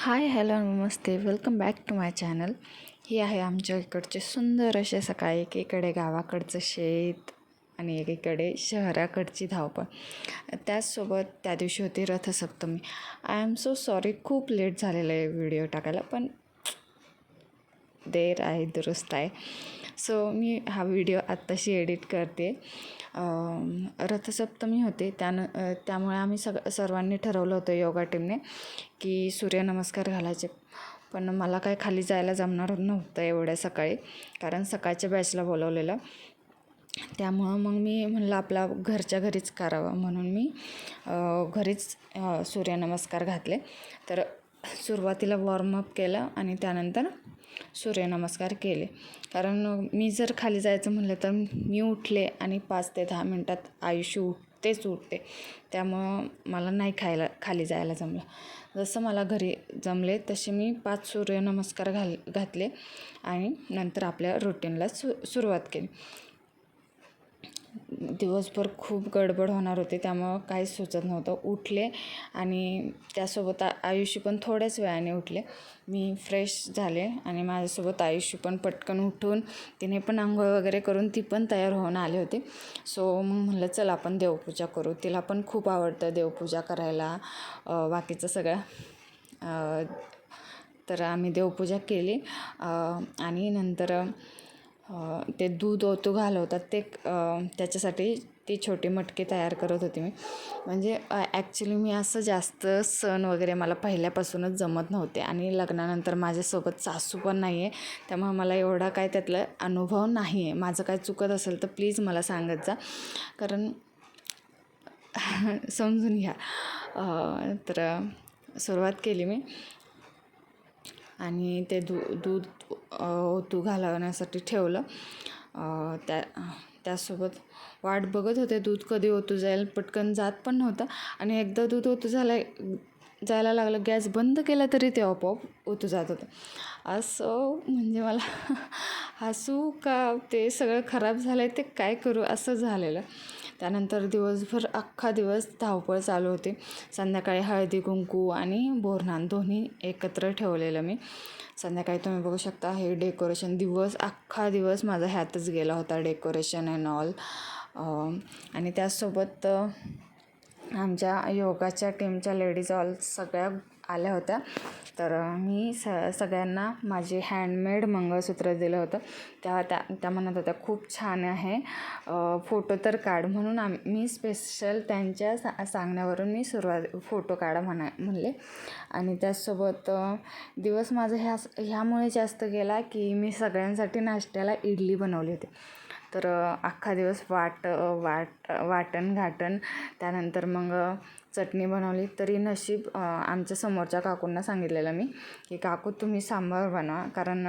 हाय hello नमस्ते welcome back to my channel. ही आहे आमच्या इकडचे सुंदर असे सकाळी. एकीकडे गावाकडचं शेत आणि एकीकडे शहराकडची धावपळ. त्याचसोबत त्या दिवशी होती Rathasaptami. I am so sorry, खूप लेट झालेलं आहे व्हिडिओ टाकायला, पण देर आहे दुरुस्त आहे. सो मी हा व्हिडिओ आत्ताशी एडिट करते. रथसप्तमी होते त्यामुळे आम्ही सर्वांनी ठरवलं होतं योगा टीमने की सूर्यनमस्कार घालायचे. पण मला काय खाली जायला जमणार नव्हतं एवढ्या सकाळी, कारण सकाळच्या बॅचला बोलवलेलं. त्यामुळं मग मी म्हणलं आपला घरच्या घरीच करावं, म्हणून मी घरीच सूर्यनमस्कार घातले. तर सुरुवातीला वॉर्मअप केलं आणि त्यानंतर सूर्यनमस्कार केले. कारण मी जर खाली जायचं म्हटलं तर मी उठले आणि 5 ते 10 मिनटात आयुष्य उठते. त्यामुळं मला नाही खाली जायला जमलं. जसं मला घरी जमले तसे मी 5 सूर्यनमस्कार घातले आणि नंतर आपल्या रुटीनला सुरुवात केली. दिवसभर खूप गडबड होणार होती, त्यामुळं काहीच सुचत नव्हतं. उठले आणि त्यासोबत आयुष्य पण थोड्याच वेळाने उठले. मी फ्रेश झाले आणि माझ्यासोबत आयुष्य पण पटकन उठून तिने पण आंघोळ वगैरे करून ती पण तयार होऊन आले होते. सो मग म्हणलं चल आपण देवपूजा करू. तिला पण खूप आवडतं देवपूजा करायला, बाकीचं सगळं. तर आम्ही देवपूजा केली आणि नंतर ते दूध ओतू घालवतात त्याच्यासाठी ती छोटी मटकी तयार करत होती मी. म्हणजे ॲक्च्युली मी असं जास्त सण वगैरे मला पहिल्यापासूनच जमत नव्हते आणि लग्नानंतर माझ्यासोबत सासू पण नाही आहे. त्यामुळे मला एवढा काय त्यातला अनुभव नाही आहे. माझं काय चुकत असेल तर प्लीज मला सांगत जा, कारण समजून घ्या. तर सुरुवात केली मी आणि ते दूध ओतू घालवण्यासाठी ठेवलं. त्यासोबत वाट बघत होते दूध कधी ओतू जाईल. पटकन जात पण नव्हतं आणि एकदा दूध ओतू जायला लागलं, गॅस बंद केला तरी ते आपोआप ओतू जात होतं. असं म्हणजे मला हसू का ते सगळं खराब झालं आहे ते काय करू असं झालेलं. त्यानंतर दिवसभर अख्खा दिवस धावपळ चालू होती. संध्याकाळी हळदी कुंकू आणि बोरन्हाण दोन्ही एकत्र ठेवलेलं मी. संध्याकाळी तुम्ही बघू शकता हे डेकोरेशन, अख्खा दिवस माझा ह्यातच गेला होता, डेकोरेशन अँड ऑल. आणि त्याचसोबत आमच्या योगाच्या टीमच्या लेडीज ऑल सगळ्या आल्या होत्या. तर मी सगळ्यांना माझे हँडमेड मंगळसूत्र दिलं होतं. त्या म्हणत होत्या खूप छान आहे, फोटो तर काढ. म्हणून मी स्पेशल त्यांच्या सांगण्यावरून मी फोटो काढा म्हणले. आणि त्याचसोबत दिवस माझा ह्यामुळे जास्त गेला की मी सगळ्यांसाठी नाश्त्याला इडली बनवली होती. तर अख्खा दिवस वाटण घाटण, त्यानंतर मग चटणी बनवली. तरी नशीब आमच्या समोरच्या काकूंना सांगितलेलं मी की काकू तुम्ही सांबार बनवा, कारण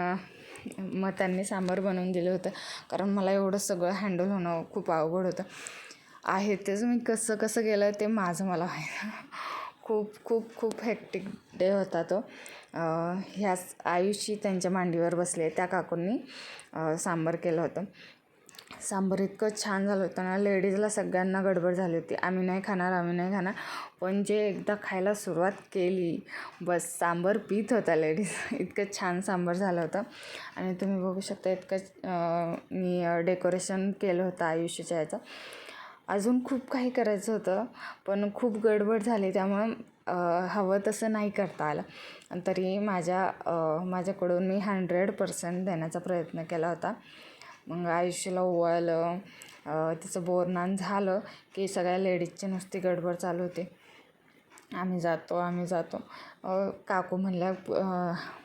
मग त्यांनी सांबार बनवून दिलं होतं. कारण मला एवढं सगळं हँडल होणं खूप अवघड होतं. तेच मी कसं केलं ते माझं मला माहीत. खूप खूप खूप हेक्टिक डे होता तो. ह्याच आयुषी त्यांच्या मांडीवर बसले त्या काकूंनी सांबार केलं होतं. सांबार इतकं छान झालं होतं ना, लेडीजला सगळ्यांना गडबड झाली होती. आम्ही नाही खाणार. पण जे एकदा खायला सुरुवात केली बस सांबार पीत होता लेडीज. इतकं छान सांबार झालं होतं. आणि तुम्ही बघू शकता इतकं मी डेकोरेशन केलं होतं आयुष्याच्या ह्याचं. अजून खूप काही करायचं होतं पण खूप गडबड झाली, त्यामुळं हवं तसं नाही करता आलं. तरी माझ्याकडून मी 100% देण्याचा प्रयत्न केला होता. मग आयुष्याला ओवाळलं, तिचं बोरन्हाण झालं की सगळ्या लेडीजची नुसती गडबड चालू होती. आम्ही जातो. काकू म्हणल्या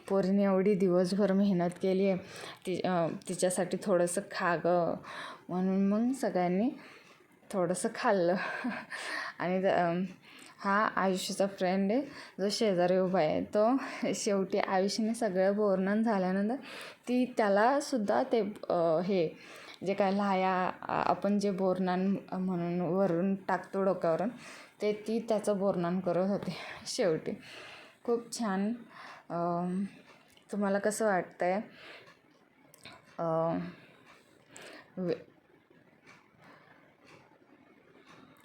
पोरीने एवढी दिवसभर मेहनत केली आहे, तिच्यासाठी थोडंसं खा गं. म्हणून मग सगळ्यांनी थोडंसं खाल्लं. आणि हा आयुष्याचा फ्रेंड आहे जो शेजारी उभा आहे. तो शेवटी आयुष्याने सगळं बोरन्हाण झाल्यानंतर त्यालासुद्धा ते हे जे काय लाह्या आपण जे बोरन्हाण म्हणून वरून टाकतो डोक्यावरून, ती त्याचं बोरन्हाण करत होते शेवटी. खूप छान. तुम्हाला कसं वाटतं आहे?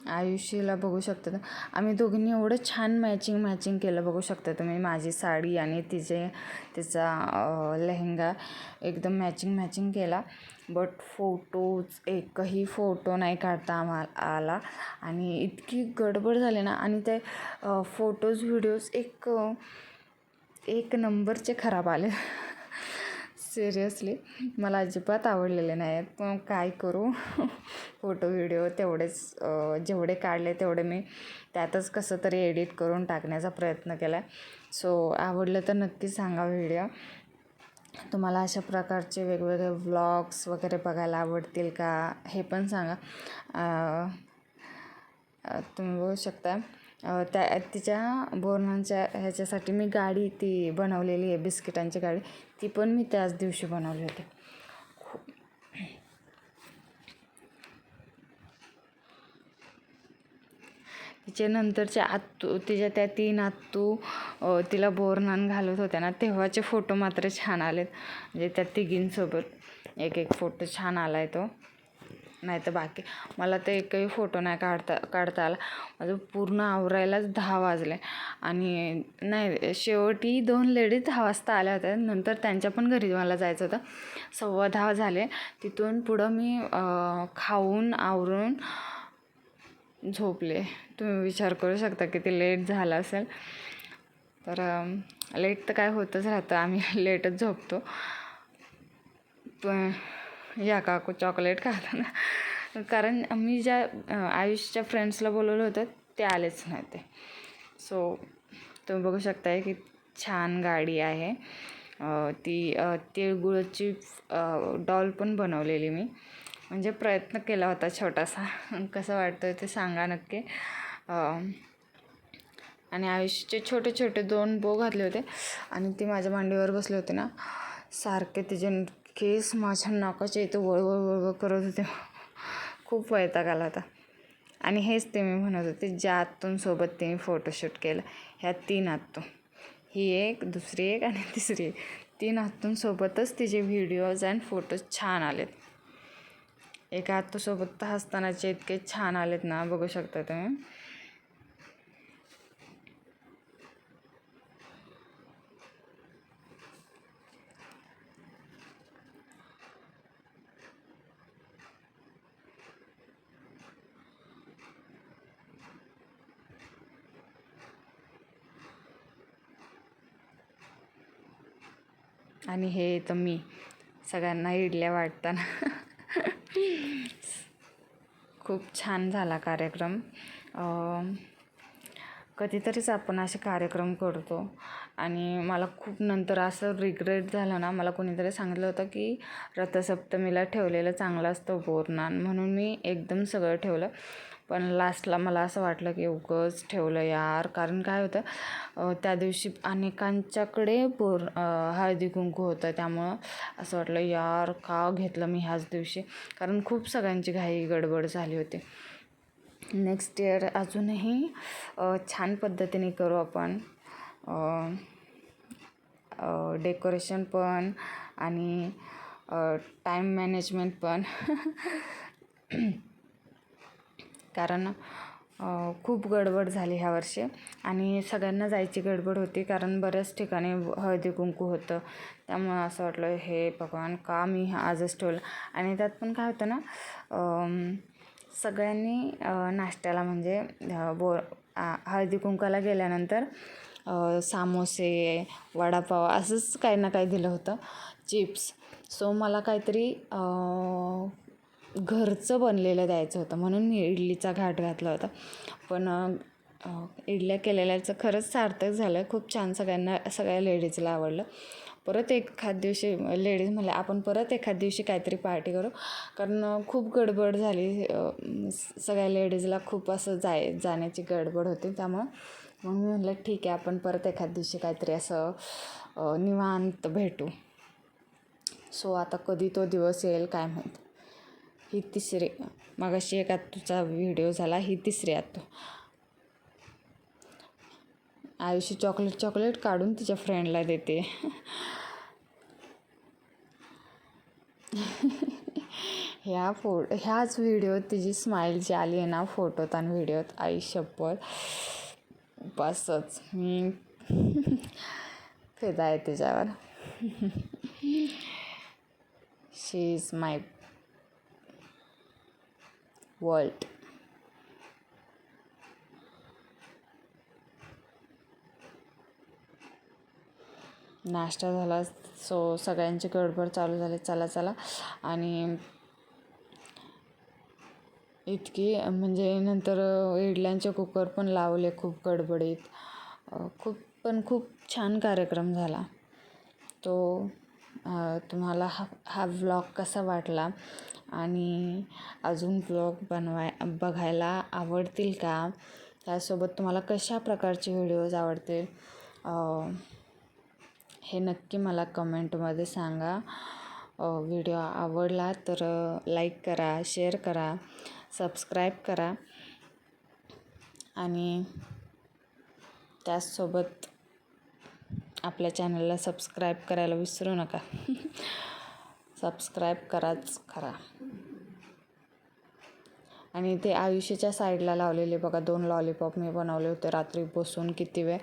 आयुष्याला बघू शकता आम्ही दोघींनी एवढं छान मॅचिंग केलं बघू शकता तुम्ही. माझी साडी आणि तिचा लेहंगा एकदम मॅचिंग केला. बट फोटोज एकही फोटो नाही काढता आला आणि इतकी गडबड झाली ना. आणि ते फोटोज व्हिडिओज एक नंबरचे खराब आले. सिरियसली मला अजिबात आवडलेले नाही आहेत. पण काय करू, फोटो व्हिडिओ तेवढेच जेवढे काढले तेवढे मी त्यातच कसं तरी एडिट करून टाकण्याचा प्रयत्न केला आहे. सो आवडलं तर नक्की सांगा व्हिडिओ. तुम्हाला अशा प्रकारचे वेगवेगळे व्लॉग्स वगैरे बघायला आवडतील का हे पण सांगा. तुम्ही बघू शकता तिच्या बोरणांच्या ह्याच्यासाठी मी गाडी ती बनवलेली आहे, बिस्किटांची गाडी. ती पण मी त्याच दिवशी बनवली होती. तिचे नंतरच्या आत्तू, तिच्या त्या 3 आत्तू तिला बोरनान घालत होत्या ना, तेव्हाचे फोटो मात्र छान आलेत. म्हणजे त्या तिघींसोबत एक फोटो छान आला आहे तो. नाही तर बाकी मला तर एकही फोटो नाही काढता आला. माझं पूर्ण आवरायलाच 10 वाजले. आणि नाही, शेवटी 2 लेडीज 10 वाजता आल्या होत्या. नंतर त्यांच्या पण घरी मला जायचं होतं. 10:15 झाले. तिथून पुढं मी खाऊन आवरून झोपले. तुम्ही विचार करू शकता किती लेट झाला असेल. तर लेट तर काय होतच राहतं, आम्ही लेटच झोपतो. पण या काकू चॉकलेट खाता ना, कारण मी ज्या आयुषच्या फ्रेंड्सला बोलवलं होतं ते आलेच नाही ते. सो तुम्ही बघू शकताय की छान गाडी आहे. ती तिळगुळची डॉल पण बनवलेली मी, म्हणजे प्रयत्न केला होता छोटासा. कसं वाटतं ते सांगा नक्की. आणि आयुषचे छोटे 2 बो घातले होते आणि ती माझ्या मांडीवर बसले होते ना, सारखे तिचे केस माझ्या नाकाच्या इथं वळवळ करत होते. खूप वैताग आला होता. आणि हेच ते मी म्हणत होते, ज्या आत्तूंसोबत तिने फोटोशूट केलं, ह्या 3 आत्तू, ही एक, दुसरी एक आणि तिसरी एक, 3 आत्तूंसोबतच तिचे व्हिडिओज अँड फोटोज छान आलेत. एका आत्तूसोबत तर हसतानाचे इतके छान आलेत ना, बघू शकता तुम्ही. आणि हे तर मी सगळ्यांना इडल्या वाटताना. खूप छान झाला कार्यक्रम. कधीतरीच आपण असे कार्यक्रम करतो. आणि मला खूप नंतर असं रिग्रेट झालं ना, मला कोणीतरी सांगितलं होतं की रथसप्तमीला ठेवलेलं चांगलं असतं बोरनान, म्हणून मी एकदम सगळं ठेवलं. पण लास्टला मला असं वाटलं की उगाच ठेवलं यार. कारण काय होतं, त्या दिवशी अनेकांच्याकडे हळदी कुंकू होतं. त्यामुळं असं वाटलं यार का घेतलं मी ह्याच दिवशी, कारण खूप सगळ्यांची घाई गडबड झाली होती. नेक्स्ट इयर अजूनही छान पद्धतीने करू आपण, डेकोरेशन पण आणि टाईम मॅनेजमेंट पण. कारण खूप गडबड झाली ह्या वर्षी आणि सगळ्यांना जायची गडबड होती, कारण बऱ्याच ठिकाणी हळदी कुंकू होतं. त्यामुळं असं वाटलं हे भगवान का मी आजच ठेवलं. आणि त्यात पण काय होतं ना, सगळ्यांनी नाश्त्याला म्हणजे हळदी कुंकाला गेल्यानंतर सामोसे, वडापाव असंच काही ना काही दिलं होतं, चिप्स. सो मला काहीतरी घरचं बनलेलं द्यायचं होतं, म्हणून मी इडलीचा घाट घातला होता. पण इडल्या केलेल्याचं खरंच सार्थक झालं. खूप छान सगळ्या लेडीजला आवडलं. परत एखाद दिवशी लेडीज म्हणल्या आपण परत एखाद दिवशी काहीतरी पार्टी करू, कारण खूप गडबड झाली. सगळ्या लेडीजला खूप असं जाण्याची गडबड होती. त्यामुळं मग मी म्हटलं ठीक आहे, आपण परत एखाद दिवशी काहीतरी असं निवांत भेटू. सो आता कधी तो दिवस येईल काय माहीत. ही तिसरी, मगाशी एक आत्तूचा व्हिडिओ झाला, ही तिसरी आत्तू. आयुषी चॉकलेट काढून तिच्या फ्रेंडला देते. ह्याच व्हिडिओत तिची स्माईल जी आली आहे ना फोटोत आणि व्हिडिओत, आई शपथ बसच मी फिदा आहे तिच्यावर. शी इज माय वर्ल्ड. नाश्ता झाला, सो सगळ्यांची गडबड चालू झाली, चला आणि इतकी म्हणजे नंतर इडल्यांचे कुकर पण लावले खूप गडबडीत. खूप छान कार्यक्रम झाला तो. तुम्हाला हा व्लॉग कसा वाटला आणि अजून व्लॉग बघायला आवडतील का? त्यासोबत तुम्हाला कशा प्रकारचे व्हिडिओज आवडतील हे नक्की मला कमेंटमध्ये सांगा. व्हिडिओ आवडला तर लाईक करा, शेअर करा, सबस्क्राईब करा आणि त्याचसोबत आपल्या चॅनलला सबस्क्राईब करायला विसरू नका. सबस्क्राईब कराच खरा. आणि ते आयुष्याच्या साईडला लावलेले बघा 2 लॉलीपॉप मी बनवले होते रात्री बसून किती वेळ,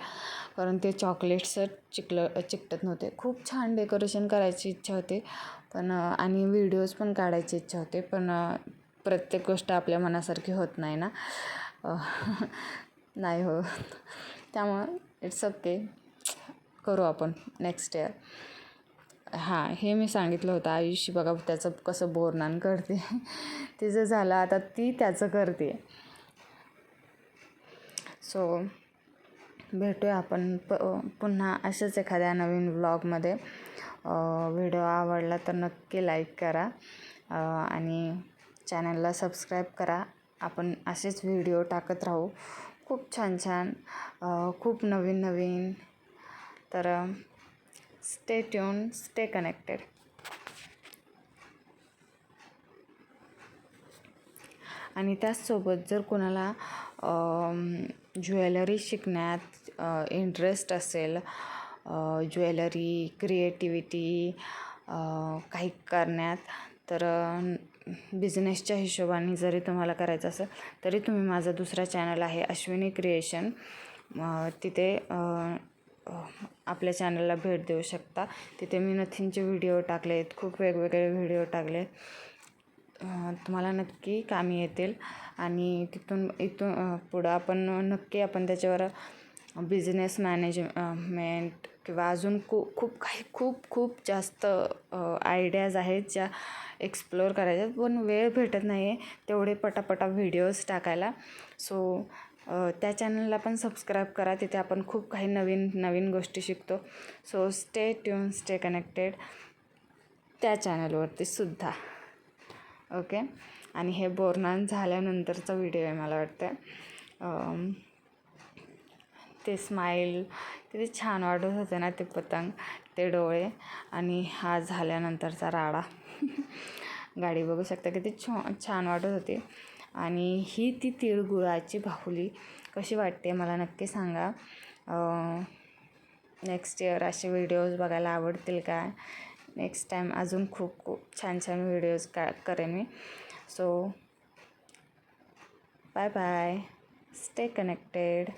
कारण ते चॉकलेट्स चिकटत नव्हते. खूप छान डेकोरेशन करायची इच्छा होती पण आणि व्हिडिओज पण काढायची इच्छा होते, पण प्रत्येक गोष्ट आपल्या मनासारखी होत नाही ना. नाही होत, त्यामुळं इट्स ओके, करू आपण नेक्स्ट इयर. हां, हे मी सांगितलं होतं. आयुष्य बघा त्याचं कसं बोरनान करते. तिचं झालं, आता ती त्याचं करते. सो भेटूया आपण पुन्हा अशाच एखाद्या नवीन व्लॉगमध्ये. व्हिडिओ आवडला तर नक्की लाईक करा आणि चॅनलला सबस्क्राईब करा. आपण असेच व्हिडिओ टाकत राहू, खूप छान खूप नवीन. तर स्टे ट्यून, स्टे कनेक्टेड. आणि त्याचसोबत जर कोणाला ज्वेलरी शिकण्यात इंटरेस्ट असेल, ज्वेलरी क्रिएटिव्हिटी काही करण्यात, तर बिझनेसच्या हिशोबाने जरी तुम्हाला करायचं असेल तरी तुम्ही माझा दुसरा चॅनल आहे अश्विनी क्रिएशन, तिथे आपल्या चॅनलला भेट देऊ शकता. तिथे मी नथिंगचे व्हिडिओ टाकले आहेत, खूप वेगवेगळे व्हिडिओ टाकले. तुम्हाला नक्की कामी येतील आणि इथून पुढं आपण त्याच्यावर बिझनेस मॅनेजमेंट किंवा अजून खूप जास्त आयडियाज आहेत ज्या एक्सप्लोअर करायच्या, पण वेळ भेटत नाही आहे तेवढे पटापटा व्हिडिओज टाकायला. सो त्या चॅनलला पण सबस्क्राईब करा, तिथे आपण खूप काही नवीन गोष्टी शिकतो. So stay tune, stay connected त्या चॅनलवरती सुद्धा. ओके. आणि हे बोरनान झाल्यानंतरचा व्हिडिओ आहे मला वाटतं. ते स्माईल किती छान वाटत होते ना, ते पतंग, ते डोळे आणि हा झाल्यानंतरचा राडा. गाडी बघू शकता किती छान वाटत होती. आणि ती तिळगुळाची बाहुली कशी वाटते मला नक्की सांगा. नेक्स्ट इयर असे व्हिडिओज बघायला आवडतील का? नेक्स्ट टाईम अजून खूप छान व्हिडिओज करेन मी. So bye bye, stay connected.